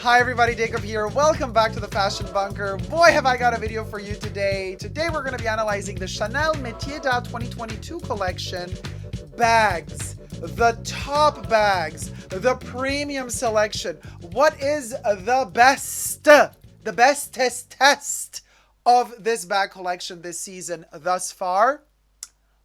Hi everybody, Dacob here. Welcome back to the Fashion Bunker. Boy, have I got a video for you today. Today we're going to be analyzing the Chanel Metiers D'Art 2022 collection bags. The top bags, the premium selection. What is the bestest test of this bag collection this season thus far?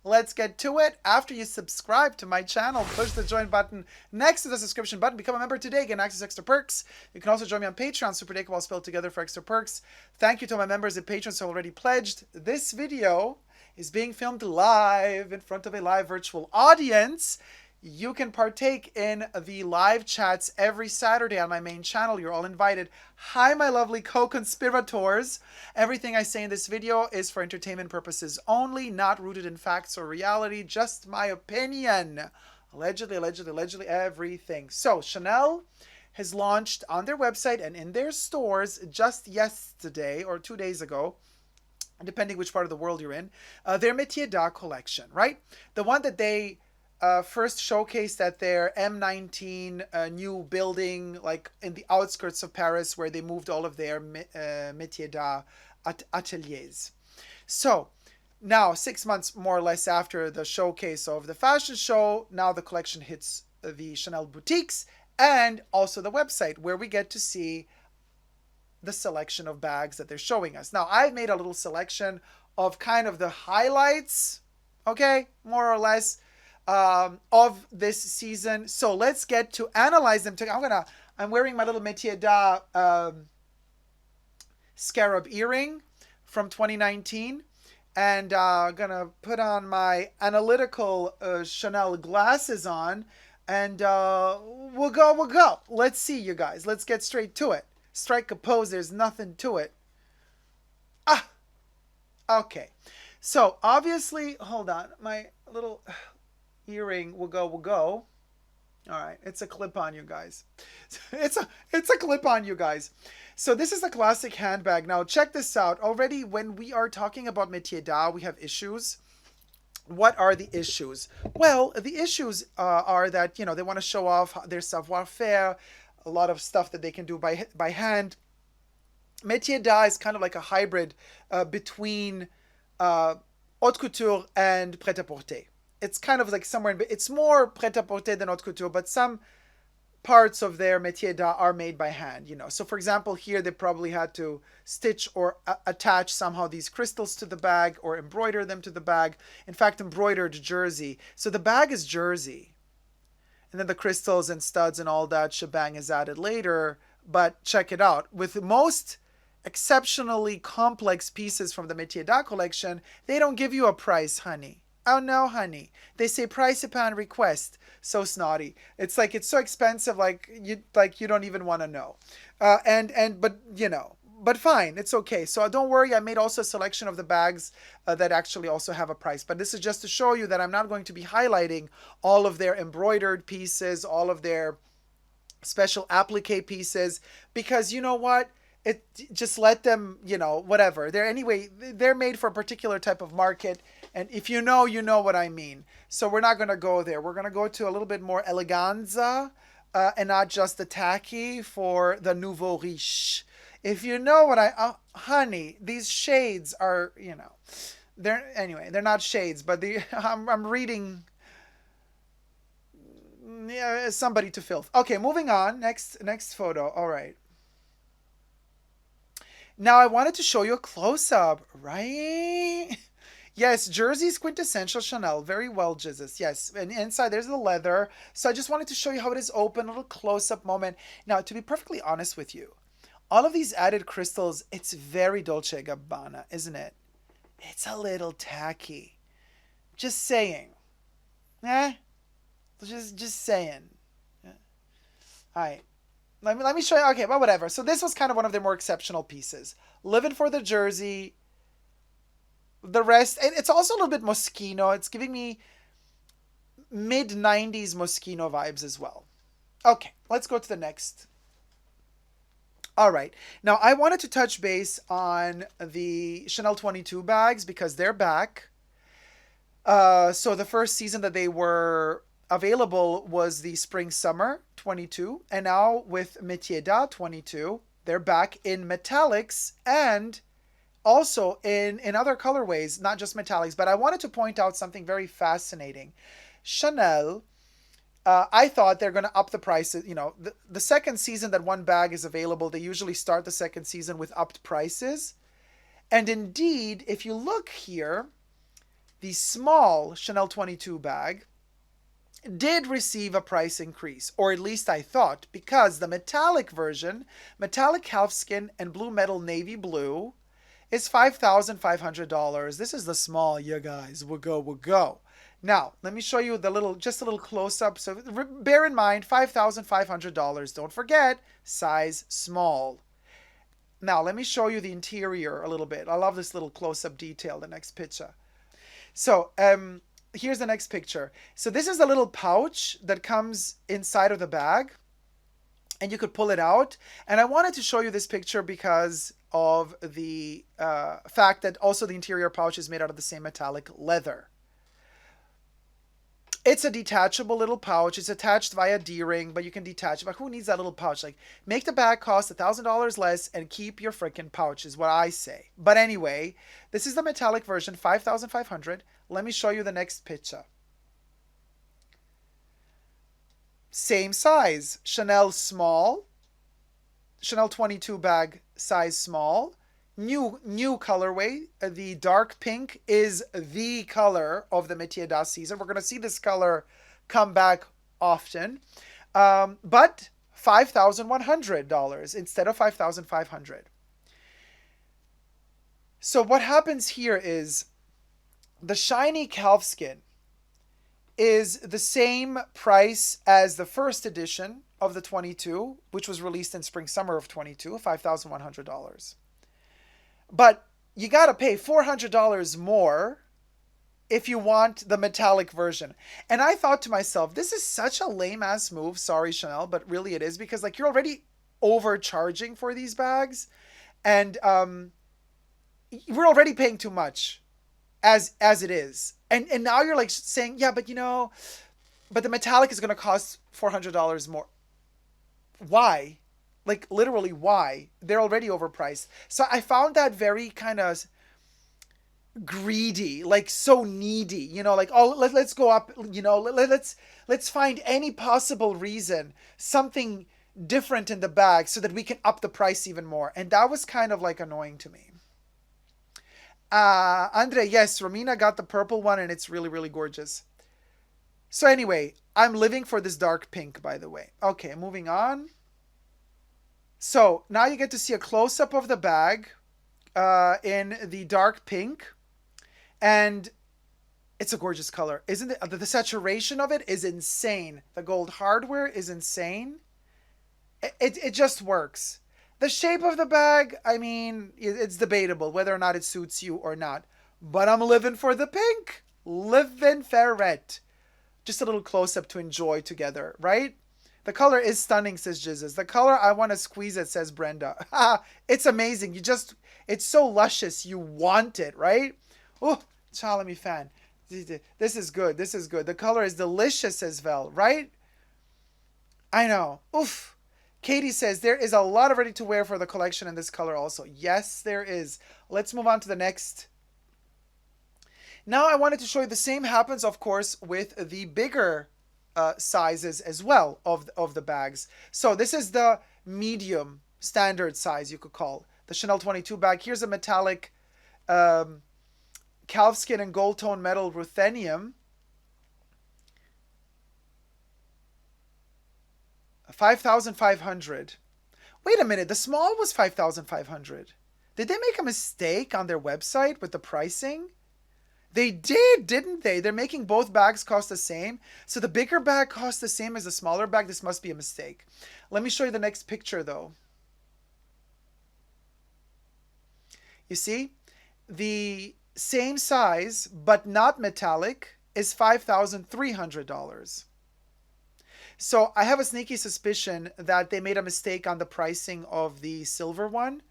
Let's get to it. After you subscribe to my channel, push the join button next to the subscription button. Become a member today, get access to extra perks. You can also join me on Patreon, superdacob all spelled together, for extra perks. Thank you to my members and patrons who already pledged. This video is being filmed live in front of a live virtual audience. You can partake in the live chats every Saturday on my main channel. You're all invited. Hi, my lovely co-conspirators. Everything I say in this video is for entertainment purposes only, not rooted in facts or reality, just my opinion. Allegedly, everything. So, Chanel has launched on their website and in their stores just yesterday or 2 days ago, depending which part of the world you're in, their Metiers D'Art collection, right? The one that they first showcased at their M19 new building, like in the outskirts of Paris, where they moved all of their Metiers D'Art ateliers. So now, 6 months more or less after the showcase of the fashion show, now the collection hits the Chanel boutiques and also the website, where we get to see the selection of bags that they're showing us. Now, I've made a little selection of kind of the highlights, okay, more or less, of this season. So let's get to analyze them. I'm wearing my little Metiers D'Art scarab earring from 2019, and gonna put on my analytical Chanel glasses on, and we'll go. Let's see, you guys. Let's get straight to it. Strike a pose. There's nothing to it. Okay. So obviously, hold on, my little earring will go. All right, it's a clip-on, you guys. It's a clip-on, you guys. So this is a classic handbag. Now check this out. Already when we are talking about Metiers D'Art, we have issues. What are the issues? Well, the issues are that, you know, they want to show off their savoir-faire, a lot of stuff that they can do by hand. Metiers D'Art is kind of like a hybrid between haute couture and prêt-à-porter. It's kind of like somewhere it's more prêt-à-porter than haute couture, but some parts of their Metiers D'Art are made by hand, you know. So for example, here they probably had to stitch or attach somehow these crystals to the bag or embroider them to the bag. In fact, embroidered jersey. So the bag is jersey. And then the crystals and studs and all that shebang is added later. But check it out. With most exceptionally complex pieces from the Metiers D'Art collection, they don't give you a price, honey. Oh no, honey. They say price upon request. So snotty. It's like it's so expensive, like you don't even want to know. But you know, but fine, it's okay. So don't worry. I made also a selection of the bags that actually also have a price. But this is just to show you that I'm not going to be highlighting all of their embroidered pieces, all of their special applique pieces, because you know what? Just let them, you know, whatever. They're made for a particular type of market. And if you know, you know what I mean. So we're not going to go there. We're going to go to a little bit more eleganza and not just the tacky for the nouveau riche. If you know what honey, these shades are, you know, they're not shades, but I'm reading somebody to filth. Okay, moving on. Next photo. All right. Now I wanted to show you a close-up, right? Yes, jersey's quintessential Chanel. Very well, Jesus. Yes, and inside there's the leather. So I just wanted to show you how it is open, a little close-up moment. Now, to be perfectly honest with you, all of these added crystals, it's very Dolce & Gabbana, isn't it? It's a little tacky. Just saying. Just saying. All right. Let me show you. Okay, well, whatever. So this was kind of one of their more exceptional pieces. Living for the jersey. The rest, and it's also a little bit Moschino. It's giving me mid-90s Moschino vibes as well. Okay, let's go to the next. All right. Now, I wanted to touch base on the Chanel 22 bags because they're back. So the first season that they were available was the spring summer 22, and now with Metiers D'Art 22, they're back in metallics and also in other colorways, not just metallics. But I wanted to point out something very fascinating. Chanel, I thought they're going to up the prices. You know, the second season that one bag is available, they usually start the second season with upped prices. And indeed, if you look here, the small Chanel 22 bag did receive a price increase, or at least I thought, because the metallic version, metallic calfskin and blue metal navy blue, is $5,500. This is the small, you guys. We'll go. Now, let me show you just a little close up. So bear in mind, $5,500. Don't forget, size small. Now, let me show you the interior a little bit. I love this little close up detail, the next picture. So, here's the next picture. So this is a little pouch that comes inside of the bag, and you could pull it out. And I wanted to show you this picture because of the fact that also the interior pouch is made out of the same metallic leather. It's a detachable little pouch. It's attached via D-ring, but you can detach it. But who needs that little pouch? Like, make the bag cost $1,000 less and keep your freaking pouch is what I say. But anyway, this is the metallic version, $5,500. Let me show you the next picture. Same size, Chanel small, Chanel 22 bag size small. New colorway. The dark pink is the color of the Metiers D'Art season. We're going to see this color come back often. But $5,100 instead of $5,500. So what happens here is the shiny calfskin is the same price as the first edition of the 22, which was released in spring summer of 22, $5,100. But you got to pay $400 more if you want the metallic version. And I thought to myself, this is such a lame ass move. Sorry, Chanel, but really it is, because like you're already overcharging for these bags, and we're already paying too much as it is. And now you're like saying, yeah, but but the metallic is going to cost $400 more. Why? Like, literally, why? They're already overpriced. So I found that very kind of greedy, like so needy, like, oh, let's go up, let's find any possible reason, something different in the bag so that we can up the price even more. And that was kind of like annoying to me. Andre, yes, Romina got the purple one and it's really, really gorgeous. So anyway, I'm living for this dark pink, by the way. Okay, moving on. So now you get to see a close-up of the bag in the dark pink. And it's a gorgeous color. Isn't it? The saturation of it is insane. The gold hardware is insane. It just works. The shape of the bag, I mean, it's debatable whether or not it suits you or not. But I'm living for the pink. Living for it. Just a little close-up to enjoy together, right? The color is stunning, says Jizzes. The color, I want to squeeze it, says Brenda. It's amazing. It's so luscious. You want it, right? Oh, child, let me fan. This is good. This is good. The color is delicious, says Vel, right? I know. Oof. Katie says, there is a lot of ready-to-wear for the collection in this color also. Yes, there is. Let's move on to the next. Now I wanted to show you the same happens, of course, with the bigger sizes as well of the bags. So this is the medium standard size, you could call the Chanel 22 bag. Here's a metallic calfskin and gold tone metal ruthenium. $5,500. Wait a minute, the small was $5,500. Did they make a mistake on their website with the pricing? They did, didn't they? They're making both bags cost the same. So the bigger bag costs the same as the smaller bag. This must be a mistake. Let me show you the next picture, though. You see? The same size, but not metallic, is $5,300. So I have a sneaky suspicion that they made a mistake on the pricing of the silver one.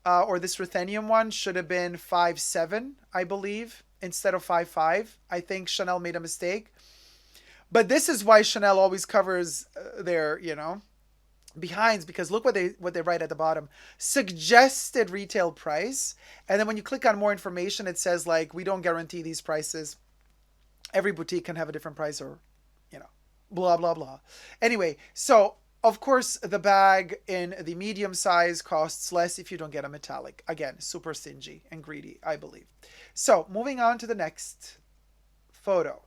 Or this ruthenium one should have been $5,700, I believe, instead of $5,500. I think Chanel made a mistake. But this is why Chanel always covers their, behinds, because look what they write at the bottom. Suggested retail price. And then when you click on more information, it says like, we don't guarantee these prices. Every boutique can have a different price, or, blah, blah, blah. Anyway, so of course, the bag in the medium size costs less if you don't get a metallic. Again, super stingy and greedy, I believe. So moving on to the next photo.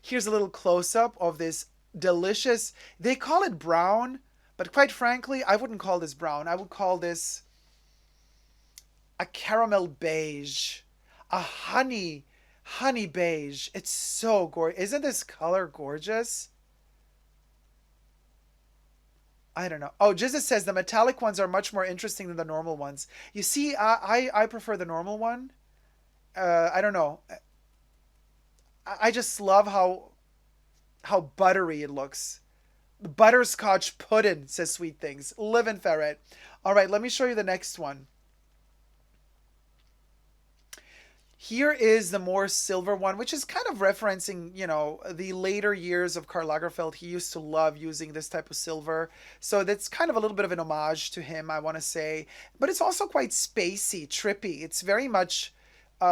Here's a little close-up of this delicious, they call it brown, but quite frankly, I wouldn't call this brown. I would call this a caramel beige, a honey beige. It's so gorgeous. Isn't this color gorgeous? I don't know. Oh, Jizza says the metallic ones are much more interesting than the normal ones. You see, I prefer the normal one. I don't know. I just love how buttery it looks. Butterscotch pudding, says Sweet Things. Live and ferret. All right, let me show you the next one. Here is the more silver one, which is kind of referencing, the later years of Karl Lagerfeld. He used to love using this type of silver. So that's kind of a little bit of an homage to him, I want to say. But it's also quite spacey, trippy. It's very much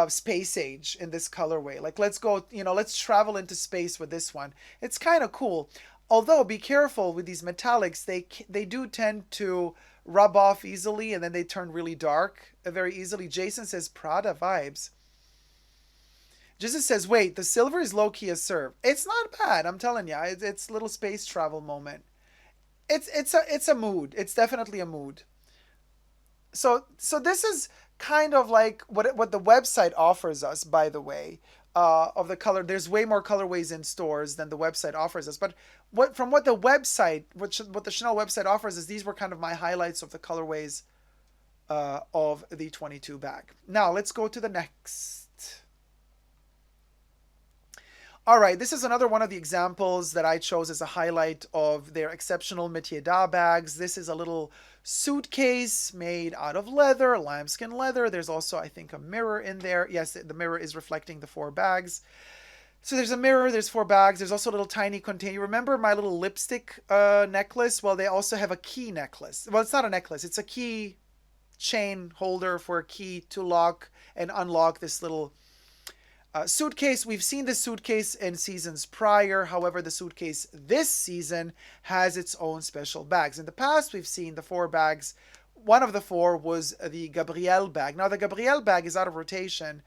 space age in this colorway. Like, let's go, let's travel into space with this one. It's kind of cool. Although, be careful with these metallics. They do tend to rub off easily, and then they turn really dark very easily. Jason says Prada vibes. Jesus says, wait, the silver is low-key a serve. It's not bad, I'm telling you. It's a little space travel moment. It's a mood. It's definitely a mood. So this is kind of like what the website offers us, by the way, of the color. There's way more colorways in stores than the website offers us. But what the website, what the Chanel website offers is, these were kind of my highlights of the colorways of the 22 bag. Now let's go to the next. All right, this is another one of the examples that I chose as a highlight of their exceptional Metiers D'Art bags. This is a little suitcase made out of leather, lambskin leather. There's also, I think, a mirror in there. Yes, the mirror is reflecting the 4 bags. So there's a mirror, there's 4 bags. There's also a little tiny container. Remember my little lipstick necklace? Well, they also have a key necklace. Well, it's not a necklace. It's a key chain holder for a key to lock and unlock this little suitcase. We've seen this suitcase in seasons prior. However, the suitcase this season has its own special bags. In the past, we've seen the 4 bags. One of the 4 was the Gabrielle bag. Now, the Gabrielle bag is out of rotation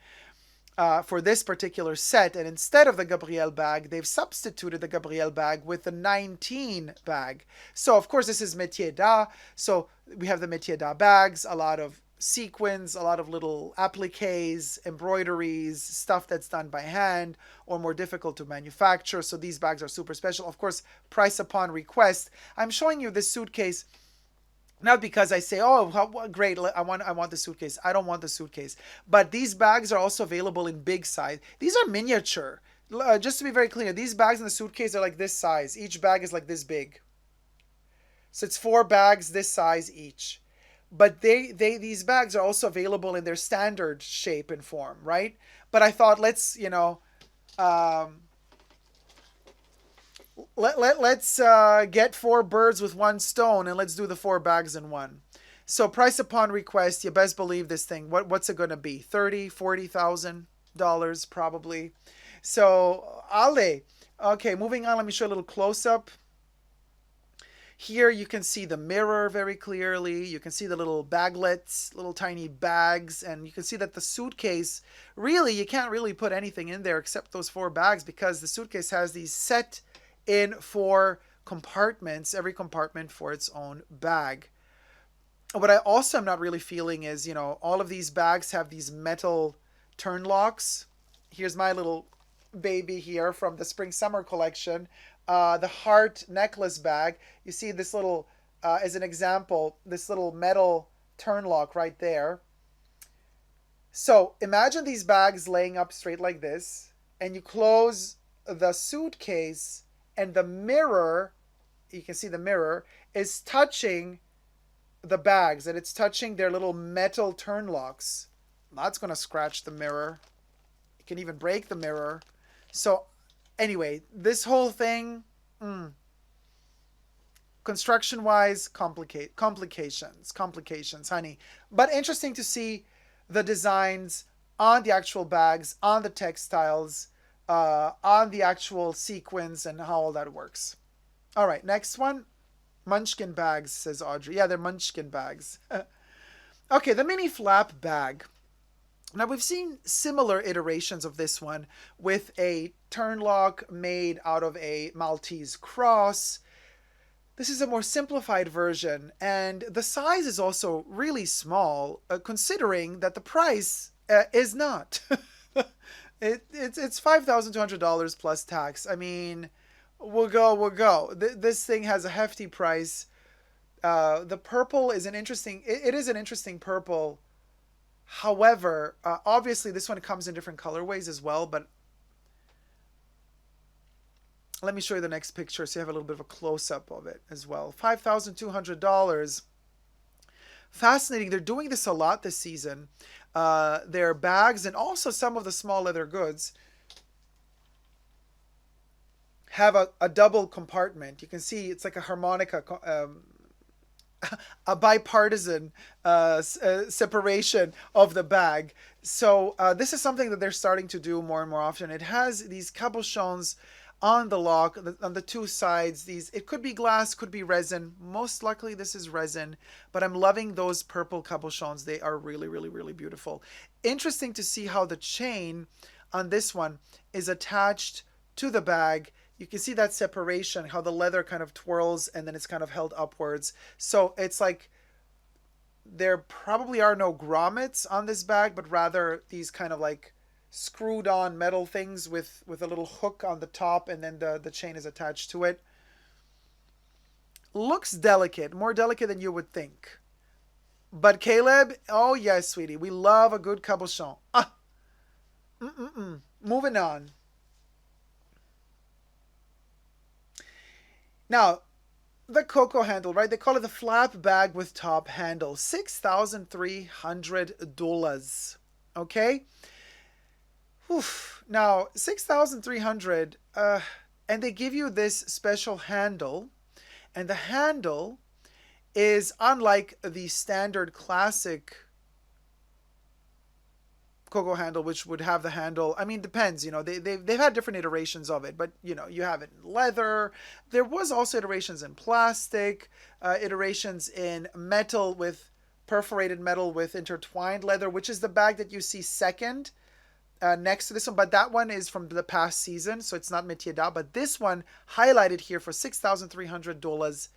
for this particular set. And instead of the Gabrielle bag, they've substituted the Gabrielle bag with the 19 bag. So, of course, this is Metiers D'Art. So we have the Metiers D'Art bags, a lot of sequins, a lot of little appliques, embroideries, stuff that's done by hand or more difficult to manufacture. So these bags are super special. Of course, price upon request. I'm showing you this suitcase not because I say, oh, how great, I want the suitcase. I don't want the suitcase. But these bags are also available in big size. These are miniature. Just to be very clear, these bags in the suitcase are like this size. Each bag is like this big. So it's 4 bags this size each. But these bags are also available in their standard shape and form, right? But I thought, let's get 4 birds with one stone, and let's do the 4 bags in one. So price upon request, you best believe this thing. What's it gonna be? $30,000-$40,000 probably. So ale. Okay, moving on. Let me show you a little close up. Here you can see the mirror very clearly. You can see the little baglets, little tiny bags, and you can see that the suitcase, really, you can't really put anything in there except those 4 bags, because the suitcase has these set in 4 compartments, every compartment for its own bag. What I also am not really feeling is, all of these bags have these metal turn locks. Here's my little baby here from the spring summer collection. The heart necklace bag. You see this little, as an example, this little metal turn lock right there. So imagine these bags laying up straight like this, and you close the suitcase, and the mirror, you can see the mirror, is touching the bags, and it's touching their little metal turn locks. That's going to scratch the mirror. It can even break the mirror. So Anyway, this whole thing, construction wise, complications, honey. But interesting to see the designs on the actual bags, on the textiles, on the actual sequins, and how all that works. All right, next one. Munchkin bags, says Audrey. Yeah, they're Munchkin bags. Okay, the mini flap bag. Now, we've seen similar iterations of this one with a turn lock made out of a Maltese cross. This is a more simplified version, and the size is also really small, considering that the price is not. It's $5,200 plus tax. I mean, we'll go. This thing has a hefty price. The purple is an interesting. It is an interesting purple. However, obviously this one comes in different colorways as well, but let me show you the next picture so you have a little bit of a close-up of it as well. $5,200. Fascinating. They're doing this a lot this season. Their bags and also some of the small leather goods have a double compartment. You can see it's like a harmonica, a bipartisan separation of the bag. So this is something that they're starting to do more and more often. It has these cabochons on the lock, on the two sides. It could be glass, could be resin. Most likely this is resin, but I'm loving those purple cabochons. They are really, really, really beautiful. Interesting to see how the chain on this one is attached to the bag. You can see that separation, how the leather kind of twirls and then it's kind of held upwards. So it's like there probably are no grommets on this bag, but rather these kind of like screwed on metal things with a little hook on the top, and then the chain is attached to it. Looks delicate, more delicate than you would think. But Caleb, oh yes, sweetie, we love a good cabochon. Moving on. Now, the Coco handle, right? They call it the flap bag with top handle. $6,300. Okay? Oof. Now, $6,300, and they give you this special handle. And the handle is unlike the standard classic Coco handle, which would have the handle. I mean, depends, they've had different iterations of it, but you have it in leather. There was also iterations in plastic, iterations in metal, with perforated metal with intertwined leather, which is the bag that you see second next to this one. But that one is from the past season, so it's not Metiers D'Art. But this one highlighted here for $6,300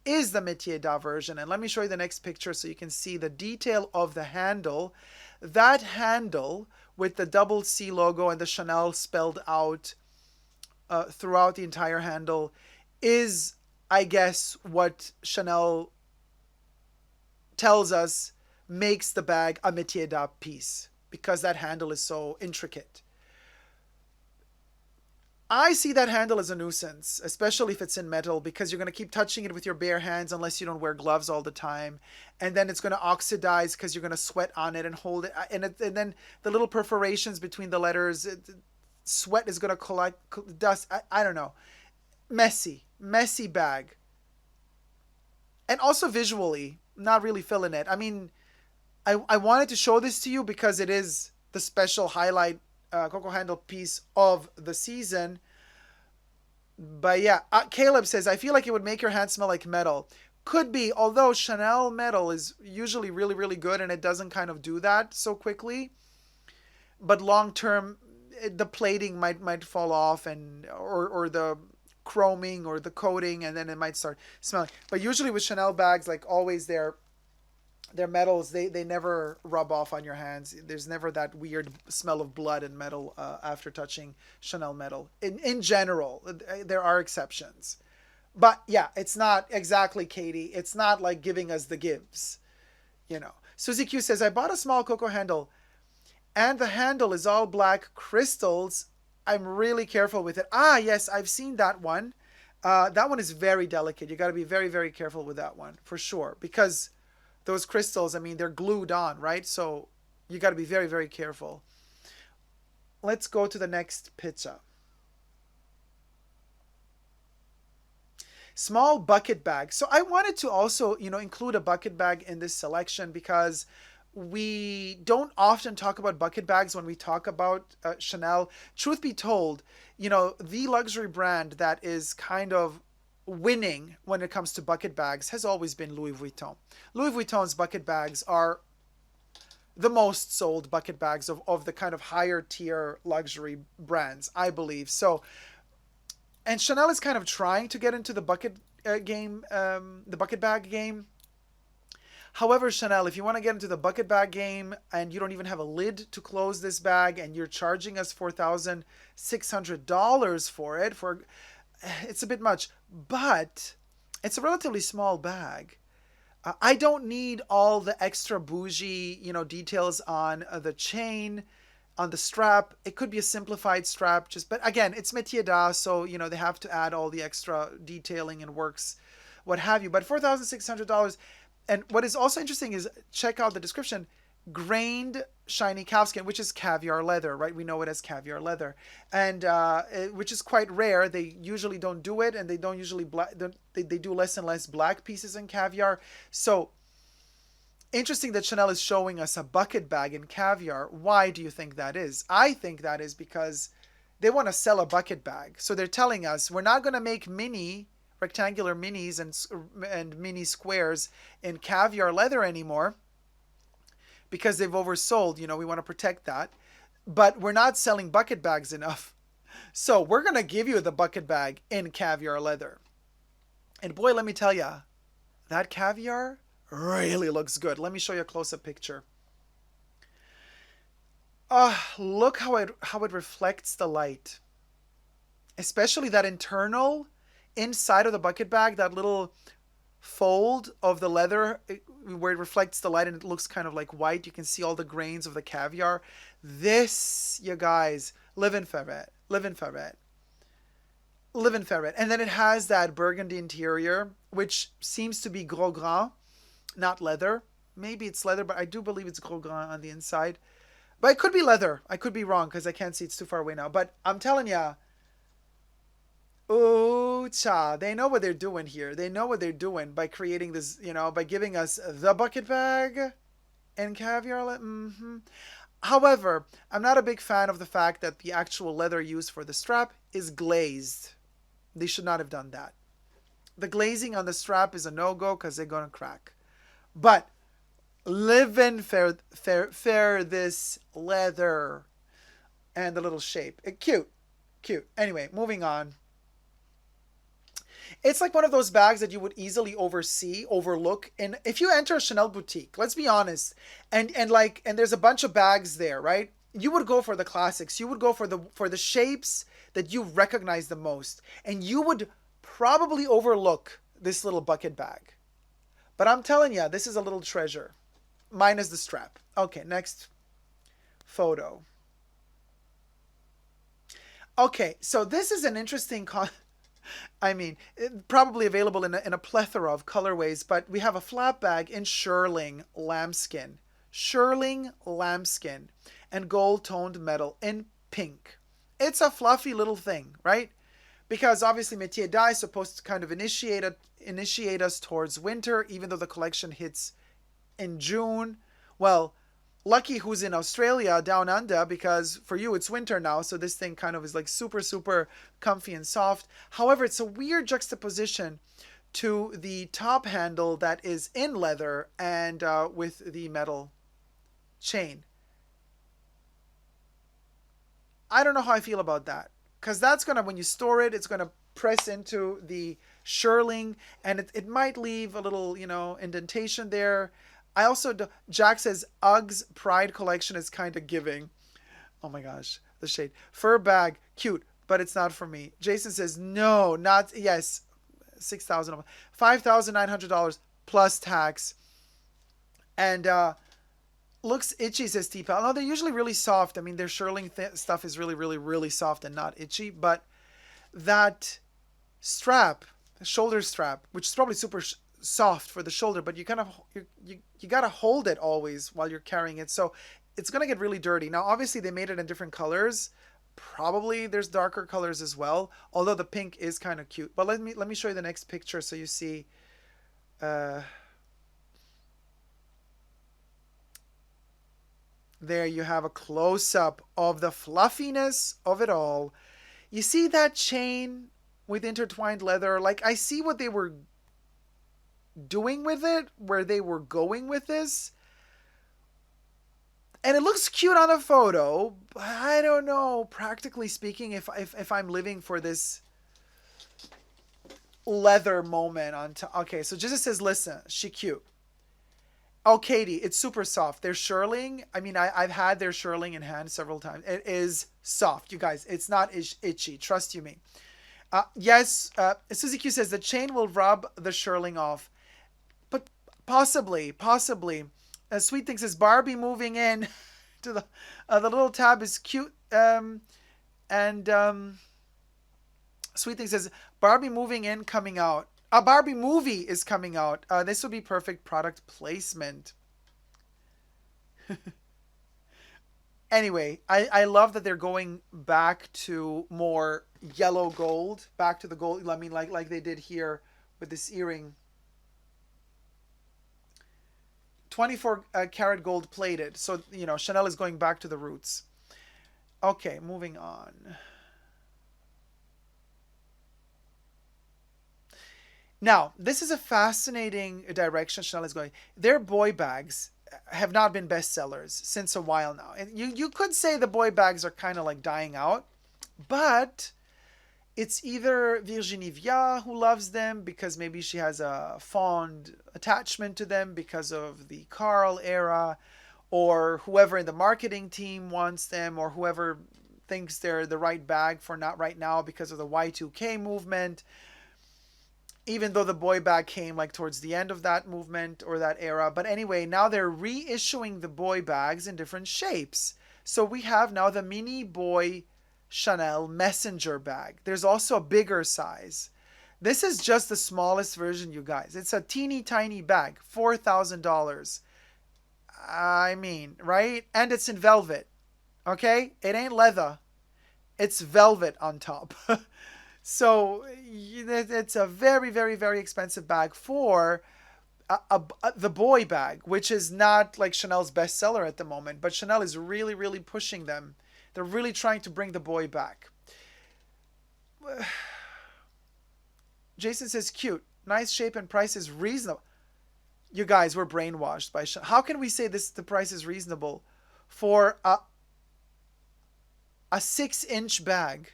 is the Metiers D'Art version. And let me show you the next picture so you can see the detail of the handle. That handle with the double C logo and the Chanel spelled out throughout the entire handle is, I guess, what Chanel tells us makes the bag a Metiers D'Art piece, because that handle is so intricate. I see that handle as a nuisance, especially if it's in metal, because you're going to keep touching it with your bare hands unless you don't wear gloves all the time. And then it's going to oxidize because you're going to sweat on it and hold it. And then the little perforations between the letters, sweat is going to collect dust. I don't know. Messy bag. And also visually, not really feeling it. I mean, I wanted to show this to you because it is the special highlight Coco handle piece of the season. But yeah, Caleb says, I feel like it would make your hand smell like metal. Could be, although Chanel metal is usually really, really good and it doesn't kind of do that so quickly. But long term, the plating might fall off, and or the chroming or the coating, and then it might start smelling. But usually with Chanel bags, like always, their metals, they never rub off on your hands. There's never that weird smell of blood and metal after touching Chanel metal. In general, there are exceptions. But yeah, it's not exactly, Katie. It's not like giving us the gives. Susie Q says, I bought a small Coco handle and the handle is all black crystals. I'm really careful with it. Yes, I've seen that one. That one is very delicate. You got to be very, very careful with that one for sure, because those crystals, I mean, they're glued on, right? So you got to be very, very careful. Let's go to the next picture. Small bucket bag. So I wanted to also, include a bucket bag in this selection because we don't often talk about bucket bags when we talk about Chanel. Truth be told, the luxury brand that is kind of winning when it comes to bucket bags has always been Louis Vuitton. Louis Vuitton's bucket bags are the most sold bucket bags of the kind of higher tier luxury brands, I believe. So, and Chanel is kind of trying to get into the bucket game, the bucket bag game. However, Chanel, if you want to get into the bucket bag game and you don't even have a lid to close this bag and you're charging us $4,600 for it, it's a bit much, but it's a relatively small bag. I don't need all the extra bougie, details on the chain, on the strap. It could be a simplified strap, but again, it's Metiers D'Art, so they have to add all the extra detailing and works, what have you. But $4,600. And what is also interesting is check out the description. Grained shiny calfskin, which is caviar leather, right? We know it as caviar leather, and which is quite rare. They usually don't do it, and they don't usually they do less and less black pieces in caviar. So interesting that Chanel is showing us a bucket bag in caviar. Why do you think that is? I think that is because they want to sell a bucket bag. So they're telling us we're not going to make rectangular minis and mini squares in caviar leather anymore, because they've oversold. We want to protect that. But we're not selling bucket bags enough. So we're going to give you the bucket bag in caviar leather. And boy, let me tell you, that caviar really looks good. Let me show you a close-up picture. Look how it reflects the light. Especially that internal inside of the bucket bag, that little fold of the leather where it reflects the light and it looks kind of like white. You can see all the grains of the caviar. This, you guys, live in ferret. And then it has that burgundy interior, which seems to be gros gras, not leather. Maybe it's leather, but I do believe it's gros gras on the inside. But it could be leather. I could be wrong because I can't see. It's too far away now. But I'm telling you, ooh, cha, they know what they're doing here. They know what they're doing by creating this, by giving us the bucket bag and caviar. However, I'm not a big fan of the fact that the actual leather used for the strap is glazed. They should not have done that. The glazing on the strap is a no-go because they're going to crack. But live in fair this leather and the little shape. Cute. Anyway, moving on. It's like one of those bags that you would easily overlook. And if you enter a Chanel boutique, let's be honest, and there's a bunch of bags there, right? You would go for the classics. You would go for the shapes that you recognize the most. And you would probably overlook this little bucket bag. But I'm telling you, this is a little treasure. Minus the strap. Okay, next photo. Okay, so this is an interesting probably available in a plethora of colorways, but we have a flap bag in shearling lambskin, and gold-toned metal in pink. It's a fluffy little thing, right? Because obviously Metiers D'Art is supposed to kind of initiate us towards winter, even though the collection hits in June. Well, lucky who's in Australia, down under, because for you it's winter now, so this thing kind of is like super, super comfy and soft. However, it's a weird juxtaposition to the top handle that is in leather and with the metal chain. I don't know how I feel about that, because that's going to, when you store it, it's going to press into the shearling, and it might leave a little, indentation there. I also, Jack says, Uggs Pride collection is kind of giving. Oh my gosh, the shade. Fur bag, cute, but it's not for me. Jason says, no, not, yes, $6,000, $5,900 plus tax. And looks itchy, says T-Pal. No, they're usually really soft. I mean, their shearling stuff is really, really, really soft and not itchy. But that strap, shoulder strap, which is probably super soft for the shoulder, but you kind of you got to hold it always while you're carrying it, so it's going to get really dirty. Now obviously they made it in different colors, Probably there's darker colors as well, although the pink is kind of cute. But let me show you the next picture so you see. Uh, there you have a close-up of the fluffiness of it all. You see that chain with intertwined leather? Like, I see what they were doing with it, where they were going with this. And it looks cute on a photo, but I don't know, practically speaking, if I'm living for this leather moment on top. Okay, so Jesus says, listen, she cute. Oh, Katie, it's super soft. Their shirling, I mean, I've had their shirling in hand several times. It is soft, you guys. It's not itchy. Trust you me. Yes, Suzy Q says the chain will rub the shirling off. But possibly. Sweet Thing says Barbie moving in to the little tab is cute. And Sweet Thing says Barbie moving in, coming out. A Barbie movie is coming out. This would be perfect product placement. Anyway, I love that they're going back to more yellow gold, back to the gold. I mean, like they did here with this earring. 24 karat gold plated. So, you know, Chanel is going back to the roots. Okay, moving on. Now, this is a fascinating direction Chanel is going. Their boy bags have not been bestsellers since a while now. And you could say the boy bags are kind of like dying out, but it's either Virginie Viard who loves them because maybe she has a fond attachment to them because of the Carl era, or whoever in the marketing team wants them, or whoever thinks they're the right bag for not right now because of the Y2K movement. Even though the boy bag came like towards the end of that movement or that era. But anyway, now they're reissuing the boy bags in different shapes. So we have now the mini boy Chanel messenger bag. There's also a bigger size. This is just the smallest version, you guys. It's a teeny tiny bag, $4,000. I mean, right? And it's in velvet. Okay? It ain't leather. It's velvet on top. So it's a very, very, very expensive bag for the boy bag, which is not like Chanel's bestseller at the moment. But Chanel is really, really pushing them. They're really trying to bring the boy back. Jason says, cute. Nice shape and price is reasonable. You guys were brainwashed by Chanel. How can we say this? The price is reasonable for a 6-inch bag?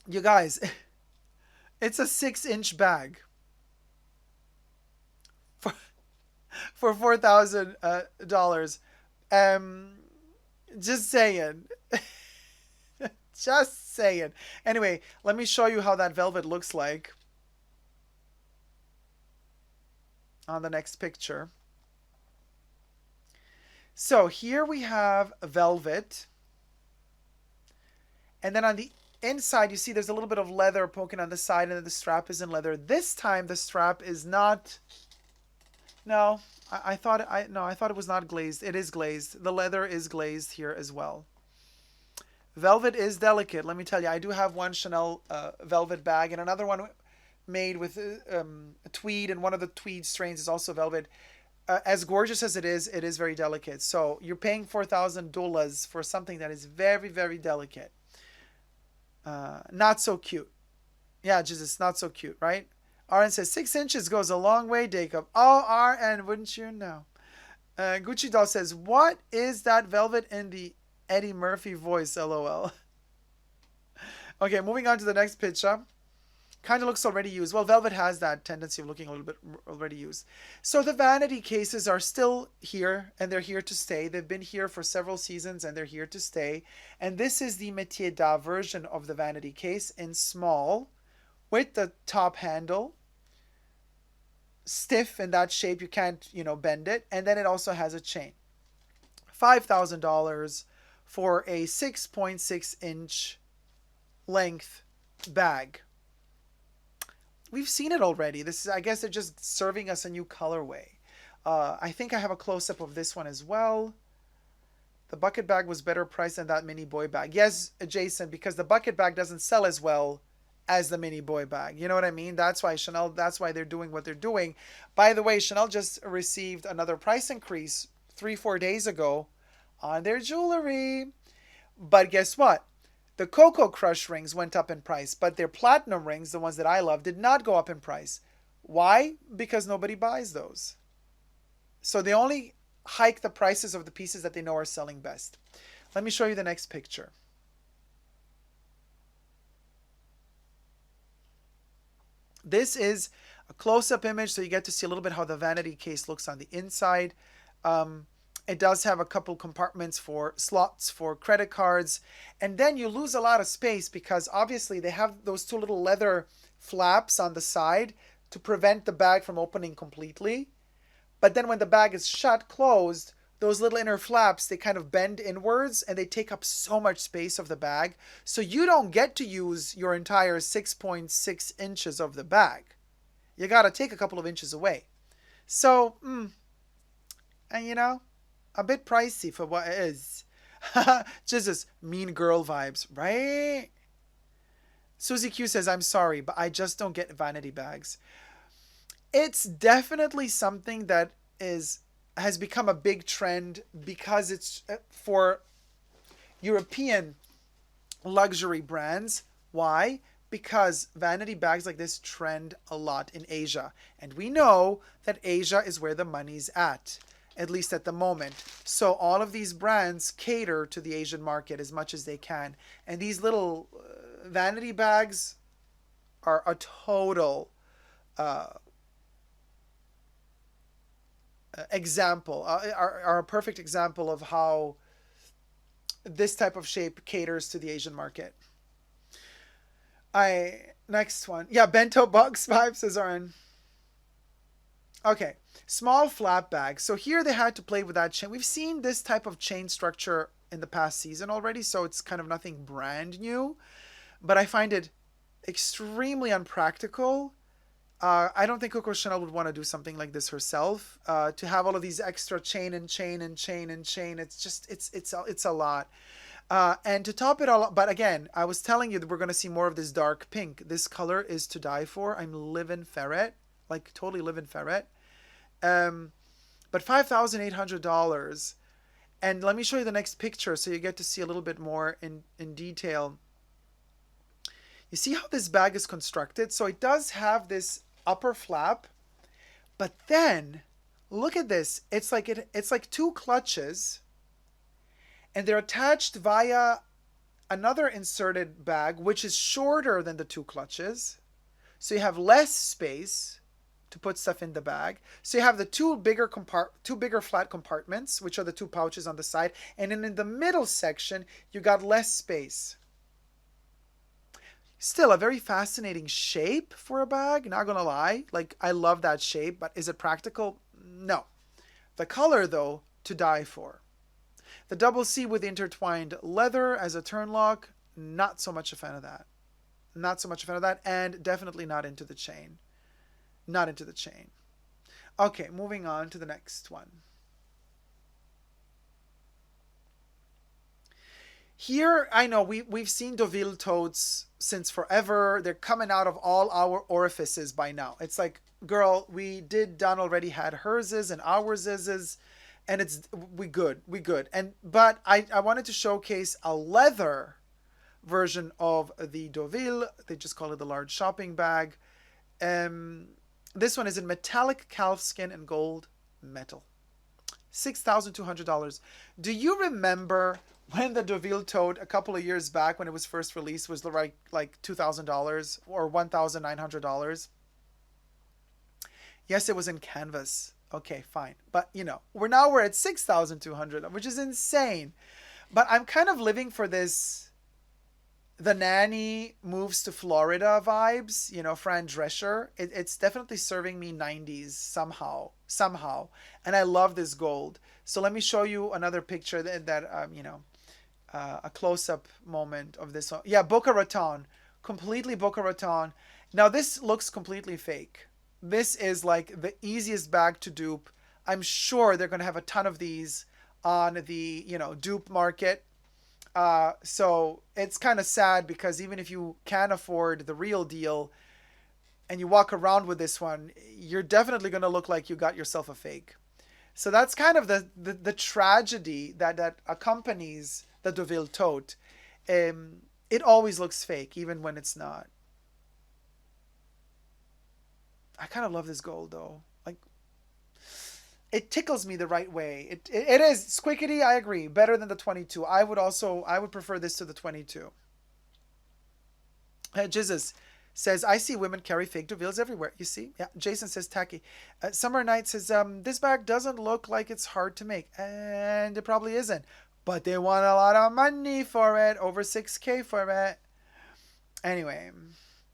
You guys, it's a 6-inch bag for $4,000. Just saying. Just saying. Anyway, let me show you how that velvet looks like on the next picture. So here we have velvet. And then on the inside, you see there's a little bit of leather poking on the side, and then the strap is in leather. This time the strap is not. No, I thought it was not glazed. It is glazed. The leather is glazed here as well. Velvet is delicate. Let me tell you, I do have one Chanel velvet bag, and another one made with a tweed, and one of the tweed strains is also velvet. As gorgeous as it is very delicate. So you're paying $4,000 for something that is very, very delicate. Not so cute. Yeah, Jesus, not so cute, right? RN says 6 inches goes a long way, Dacob. Oh, RN, wouldn't you know? Gucci Doll says, what is that velvet in the Eddie Murphy voice? LOL. Okay, moving on to the next picture. Kind of looks already used. Well, velvet has that tendency of looking a little bit already used. So the vanity cases are still here, and they're here to stay. They've been here for several seasons, and they're here to stay. And this is the Metiers D'Art version of the vanity case in small, with the top handle, stiff in that shape. You can't, bend it. And then it also has a chain. $5,000 for a 6.6-inch length bag. We've seen it already. I guess they're just serving us a new colorway. I think I have a close-up of this one as well. The bucket bag was better priced than that mini boy bag. Yes, Jason, because the bucket bag doesn't sell as well as the mini boy bag. You know what I mean? That's why Chanel, that's why they're doing what they're doing. By the way, Chanel just received another price increase 3, 4 days ago on their jewelry. But guess what? The Cocoa Crush rings went up in price, but their platinum rings, the ones that I love, did not go up in price. Why? Because nobody buys those. So they only hike the prices of the pieces that they know are selling best. Let me show you the next picture. This is a close-up image, so you get to see a little bit how the vanity case looks on the inside. It does have a couple compartments for slots for credit cards. And then you lose a lot of space because obviously they have those two little leather flaps on the side to prevent the bag from opening completely. But then when the bag is shut, closed, those little inner flaps, they kind of bend inwards and they take up so much space of the bag. So you don't get to use your entire 6.6 inches of the bag. You got to take a couple of inches away. So, and you know, a bit pricey for what it is. Just as mean girl vibes, right? Susie Q says, I'm sorry, but I just don't get vanity bags. It's definitely something that has become a big trend because it's for European luxury brands. Why? Because vanity bags like this trend a lot in Asia. And we know that Asia is where the money's at least at the moment. So all of these brands cater to the Asian market as much as they can. And these little vanity bags are a total example, are a perfect example of how this type of shape caters to the Asian market. Next one. Yeah, bento box vibes, says Aaron. Okay, small flap bag. So here they had to play with that chain. We've seen this type of chain structure in the past season already, so it's kind of nothing brand new. But I find it extremely unpractical. I don't think Coco Chanel would want to do something like this herself. To have all of these extra chain and chain and chain and chain, it's just it's a lot. And to top it all up, but again, I was telling you that we're going to see more of this dark pink. This color is to die for. I'm living ferret, like totally living ferret. But $5,800. And let me show you the next picture so you get to see a little bit more in detail. You see how this bag is constructed? So it does have this upper flap, but then look at this. It's like two clutches, and they're attached via another inserted bag, which is shorter than the two clutches. So you have less space to put stuff in the bag. So you have the two bigger flat compartments, which are the two pouches on the side, and then in the middle section, you got less space. Still a very fascinating shape for a bag, not gonna lie. Like, I love that shape, but is it practical? No. The color, though, to die for. The double C with intertwined leather as a turn lock, not so much a fan of that. Not so much a fan of that, and definitely not into the chain. Not into the chain. Okay, moving on to the next one. Here, I know we've seen Deauville totes since forever. They're coming out of all our orifices by now. It's like, girl, Don already had hers's and ours's, and we good. But I wanted to showcase a leather version of the Deauville. They just call it the large shopping bag. This one is in metallic calfskin and gold metal. $6,200. Do you remember when the Deauville tote a couple of years back, when it was first released, was like $2,000 or $1,900? Yes, it was in canvas. Okay, fine. But we're at $6,200, which is insane. But I'm kind of living for this, the nanny moves to Florida vibes, Fran Drescher. It's definitely serving me 90s somehow. And I love this gold. So let me show you another picture that a close-up moment of this one. Yeah, Boca Raton. Completely Boca Raton. Now, this looks completely fake. This is like the easiest bag to dupe. I'm sure they're going to have a ton of these on the, you know, dupe market. So it's kind of sad because even if you can afford the real deal and you walk around with this one, you're definitely going to look like you got yourself a fake. So that's kind of the tragedy that accompanies the Deauville tote. It always looks fake, even when it's not. I kind of love this gold though. Like, it tickles me the right way. It is squickety. I agree. Better than the 22. I would prefer this to the 22. Jesus says, I see women carry fake Deauville's everywhere. You see? Yeah. Jason says, tacky. Summer Night says, this bag doesn't look like it's hard to make. And it probably isn't. But they want a lot of money for it. Over 6K for it. Anyway.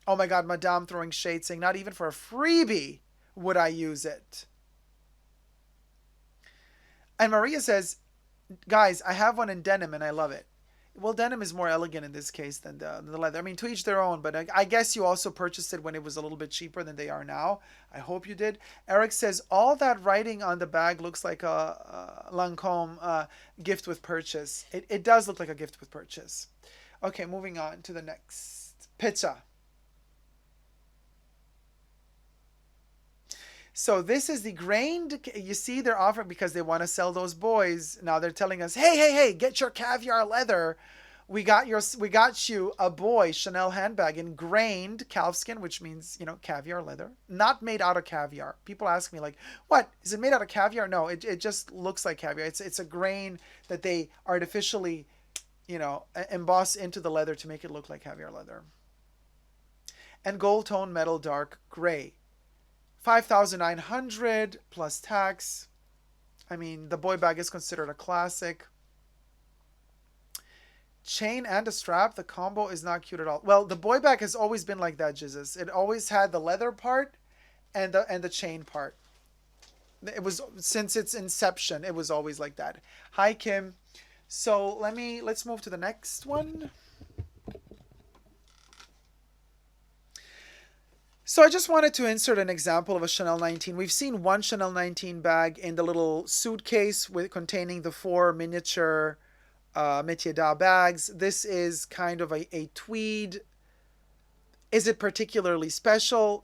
Oh my God, Madame throwing shade saying, not even for a freebie would I use it. And Maria says, guys, I have one in denim and I love it. Well, denim is more elegant in this case than the leather. I mean, to each their own, but I guess you also purchased it when it was a little bit cheaper than they are now. I hope you did. Eric says, all that writing on the bag looks like a Lancome gift with purchase. It does look like a gift with purchase. Okay, moving on to the next pizza. So this is the grained. You see, they're offering because they want to sell those boys. Now they're telling us, hey, hey, hey, get your caviar leather. We got you a boy Chanel handbag in grained calfskin, which means, you know, caviar leather, not made out of caviar. People ask me like, what is it made out of caviar? No, it just looks like caviar. It's a grain that they artificially, you know, emboss into the leather to make it look like caviar leather. And gold tone metal dark gray. 5,900 plus tax. I mean, the boy bag is considered a classic. Chain and a strap. The combo is not cute at all. Well, the boy bag has always been like that, Jesus. It always had the leather part and the chain part. It was, since its inception, it was always like that. Hi, Kim. So let's move to the next one. So I just wanted to insert an example of a Chanel 19. We've seen one Chanel 19 bag in the little suitcase containing the 4 miniature Metiers D'Art bags. This is kind of a tweed. Is it particularly special?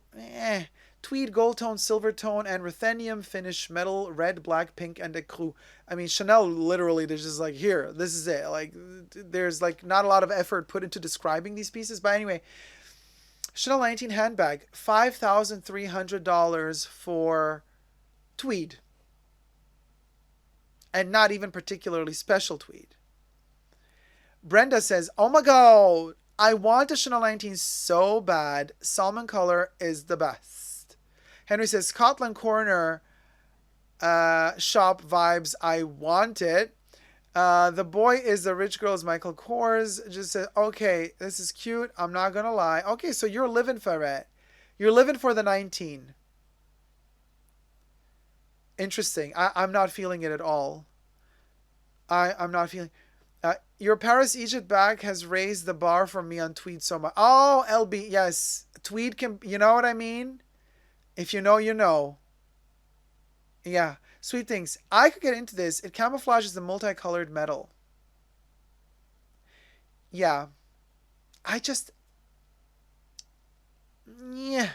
Tweed, gold tone, silver tone, and ruthenium finish, metal, red, black, pink, and ecru. I mean, Chanel literally, they're just like, here, this is it. Like, there's like not a lot of effort put into describing these pieces. But anyway, Chanel 19 handbag, $5,300 for tweed. And not even particularly special tweed. Brenda says, oh my God, I want a Chanel 19 so bad. Salmon color is the best. Henry says, Scotland Corner shop vibes, I want it. The boy is the rich girl's Michael Kors. Just said, okay, this is cute. I'm not going to lie. Okay, so you're living for it. You're living for the 19. Interesting. I'm not feeling it at all. I'm not feeling... your Paris Egypt bag has raised the bar for me on tweed so much. Oh, LB, yes. Tweed can... You know what I mean? If you know, you know. Yeah. Sweet things. I could get into this. It camouflages the multicolored metal. Yeah. I just... Yeah.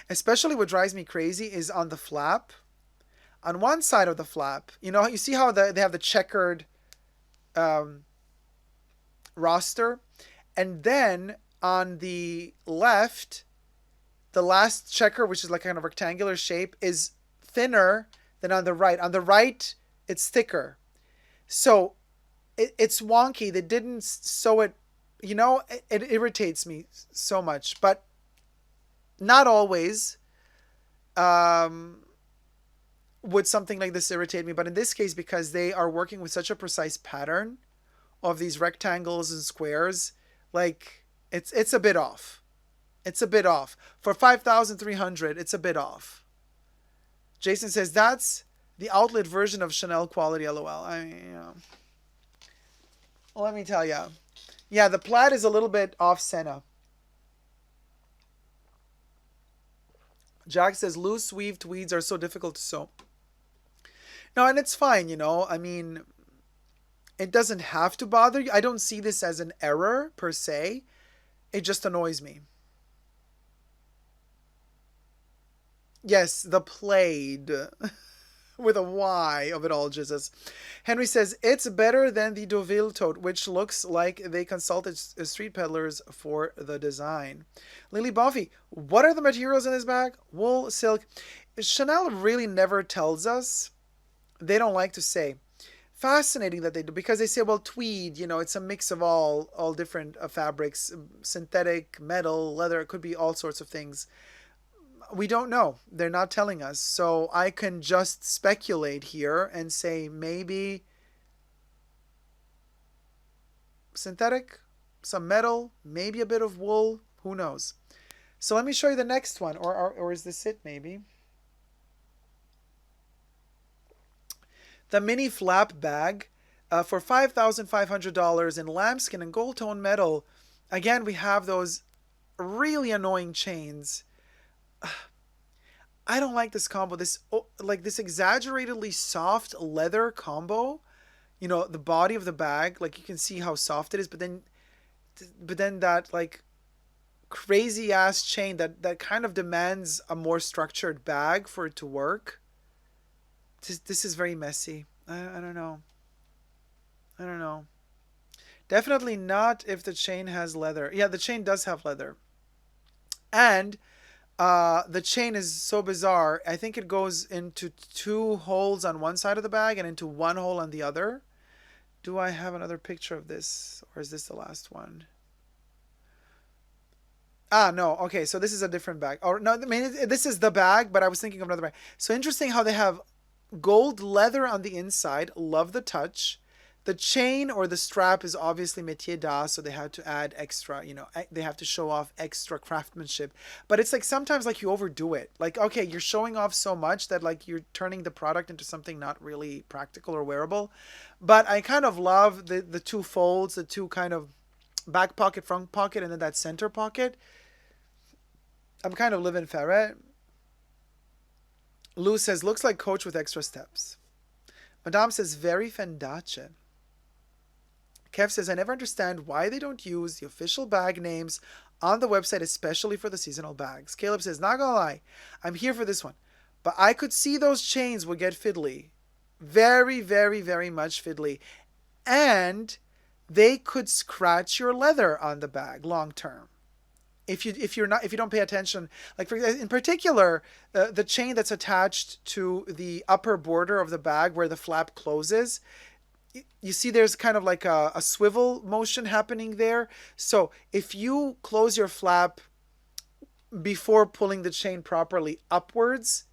Especially what drives me crazy is on the flap. On one side of the flap, you know, you see how they have the checkered roster? And then on the left, the last checker, which is like kind of rectangular shape, is thinner than on the right. On the right, it's thicker. So it's wonky. They didn't sew it, you know, it irritates me so much. But not always would something like this irritate me. But in this case, because they are working with such a precise pattern of these rectangles and squares, like it's a bit off. It's a bit off. For 5,300, it's a bit off. Jason says that's the outlet version of Chanel quality, lol. I mean, you know. Well, let me tell you. Yeah, the plaid is a little bit off center. Jack says loose weave tweeds are so difficult to sew. No, and it's fine, you know. I mean, it doesn't have to bother you. I don't see this as an error per se. It just annoys me. Yes, the plaid with a Y of it all, Jesus. Henry says it's better than the Deauville tote, which looks like they consulted street peddlers for the design. Lily Buffy, what are the materials in this bag? Wool, silk. Chanel really never tells us. They don't like to say. Fascinating that they do, because they say, well, tweed, you know, it's a mix of all different fabrics, synthetic, metal, leather. It could be all sorts of things. We don't know. They're not telling us. So I can just speculate here and say maybe synthetic, some metal, maybe a bit of wool. Who knows? So let me show you the next one. Or is this it maybe? The mini flap bag for $5,500 in lambskin and gold tone metal. Again, we have those really annoying chains. I don't like this combo. This like this exaggeratedly soft leather combo. You know, the body of the bag, like you can see how soft it is, but then that like crazy ass chain that kind of demands a more structured bag for it to work. This is very messy. I don't know. I don't know. Definitely not if the chain has leather. Yeah, the chain does have leather. And the chain is so bizarre. I think it goes into two holes on one side of the bag and into one hole on the other. Do I have another picture of this? Or is this the last one? Ah, no. Okay, so this is a different bag. Or no, I mean, this is the bag, but I was thinking of another bag. So interesting how they have gold leather on the inside. Love the touch. The chain or the strap is obviously Metiers D'Art, so they had to add extra, you know, they have to show off extra craftsmanship. But it's like sometimes like you overdo it. Like, okay, you're showing off so much that like you're turning the product into something not really practical or wearable. But I kind of love the two folds, the two kind of back pocket, front pocket, and then that center pocket. I'm kind of living ferret. Lou says, looks like Coach with extra steps. Madame says, very Fendace. Kev says, I never understand why they don't use the official bag names on the website, especially for the seasonal bags. Caleb says, not gonna lie, I'm here for this one. But I could see those chains would get fiddly. Very, very, very much fiddly. And they could scratch your leather on the bag long term. If you don't pay attention, like in particular, the chain that's attached to the upper border of the bag where the flap closes, you see there's kind of like a swivel motion happening there. So if you close your flap before pulling the chain properly upwards,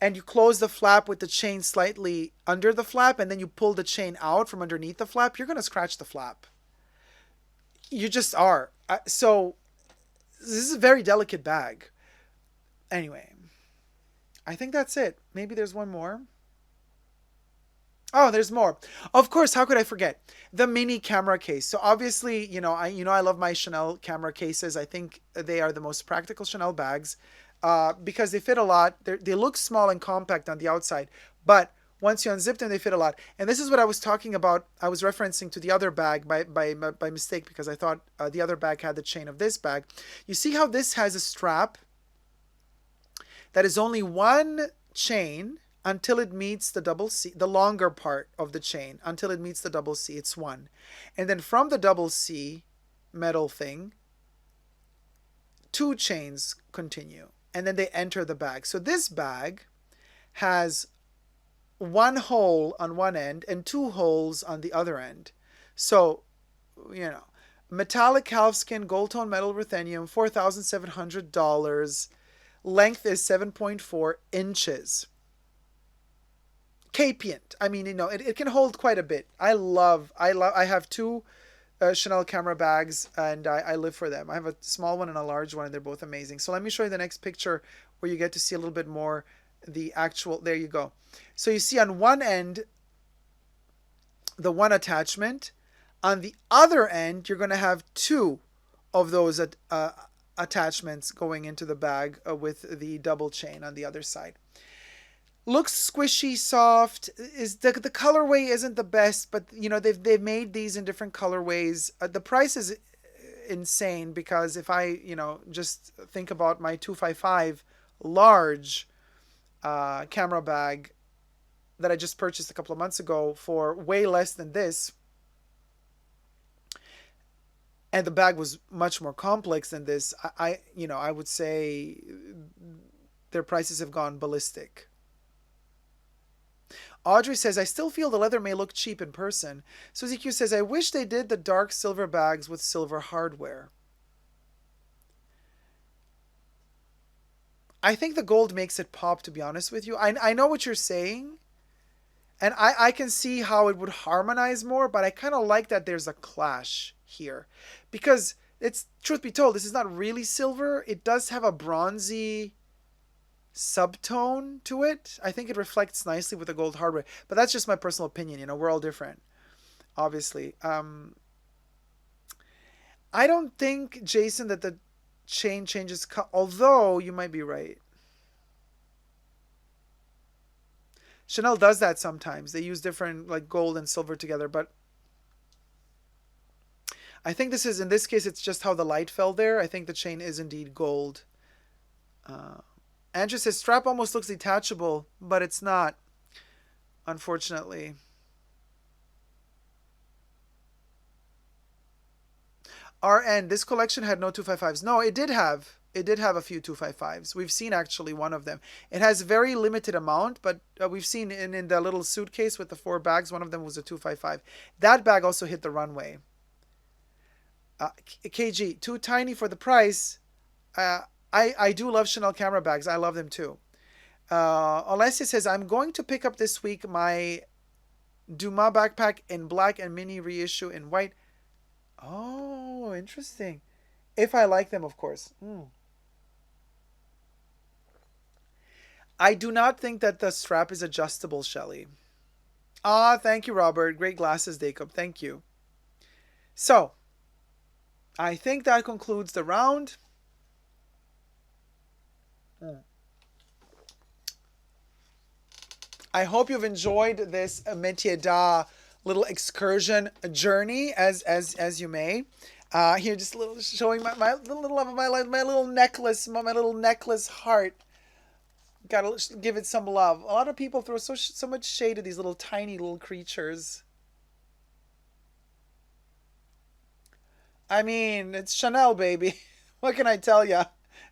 and you close the flap with the chain slightly under the flap, and then you pull the chain out from underneath the flap, you're going to scratch the flap. You just are. So this is a very delicate bag. Anyway, I think that's it. Maybe there's one more. Oh, there's more. Of course, how could I forget? The mini camera case. So obviously, I love my Chanel camera cases. I think they are the most practical Chanel bags because they fit a lot. They look small and compact on the outside, but once you unzip them, they fit a lot. And this is what I was talking about. I was referencing to the other bag by mistake because I thought the other bag had the chain of this bag. You see how this has a strap that is only one chain until it meets the double C, the longer part of the chain, until it meets the double C, it's one. And then from the double C metal thing, two chains continue. And then they enter the bag. So this bag has one hole on one end and two holes on the other end. So, metallic calfskin, gold tone metal ruthenium, $4,700. Length is 7.4 inches. Capient. I mean, it can hold quite a bit. I have two Chanel camera bags and I live for them. I have a small one and a large one and they're both amazing. So let me show you the next picture where you get to see a little bit more the actual, there you go. So you see on one end, the one attachment. On the other end, you're going to have two of those attachments going into the bag with the double chain on the other side. looks squishy, soft. Is the colorway isn't the best, but you know they've made these in different colorways. The price is insane because if I just think about my 255 large camera bag that I just purchased a couple of months ago for way less than this, and the bag was much more complex than this, I would say their prices have gone ballistic. Audrey says, I still feel the leather may look cheap in person. Susie Q says, I wish they did the dark silver bags with silver hardware. I think the gold makes it pop, to be honest with you. I know what you're saying. And I can see how it would harmonize more, but I kind of like that there's a clash here. Because it's, truth be told, this is not really silver. It does have a bronzy subtone to it. I think it reflects nicely with the gold hardware. But that's just my personal opinion. We're all different, obviously. I don't think, Jason, that the chain changes, although you might be right. Chanel does that sometimes. They use different like gold and silver together, but I think in this case, it's just how the light fell there. I think the chain is indeed gold. Andrew says, strap almost looks detachable, but it's not, unfortunately. RN, this collection had no 255s. No, it did have. It did have a few 255s. We've seen actually one of them. It has very limited amount, but we've seen in the little suitcase with the 4 bags, one of them was a 255. That bag also hit the runway. KG, too tiny for the price. I do love Chanel camera bags. I love them too. Alessia says, I'm going to pick up this week my Dumas backpack in black and mini reissue in white. Oh, interesting. If I like them, of course. I do not think that the strap is adjustable, Shelly. Thank you, Robert. Great glasses, Dacob. Thank you. So, I think that concludes the round. I hope you've enjoyed this Metiers D'Art little excursion journey, as you may. Here, just a little showing my little love of my life, my little necklace heart. Gotta give it some love. A lot of people throw so much shade at these little tiny little creatures. I mean, it's Chanel, baby. What can I tell ya?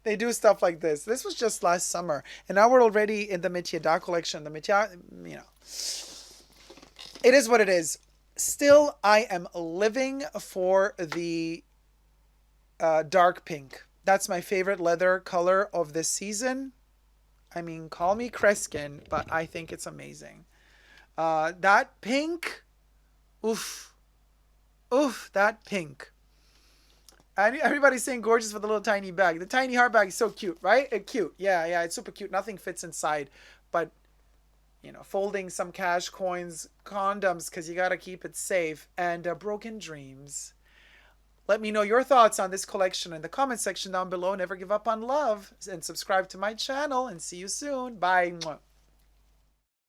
They do stuff like this. This was just last summer, and now we're already in the Metiers D'Art collection. The Metiers, it is what it is. Still, I am living for the dark pink. That's my favorite leather color of this season. I mean, call me Kreskin, but I think it's amazing. That pink, oof, that pink. And everybody's saying gorgeous with the little tiny bag. The tiny heart bag is so cute, right? Cute. Yeah, it's super cute. Nothing fits inside, but folding some cash coins, condoms, because you got to keep it safe, and broken dreams. Let me know your thoughts on this collection in the comment section down below. Never give up on love, and subscribe to my channel, and see you soon. Bye.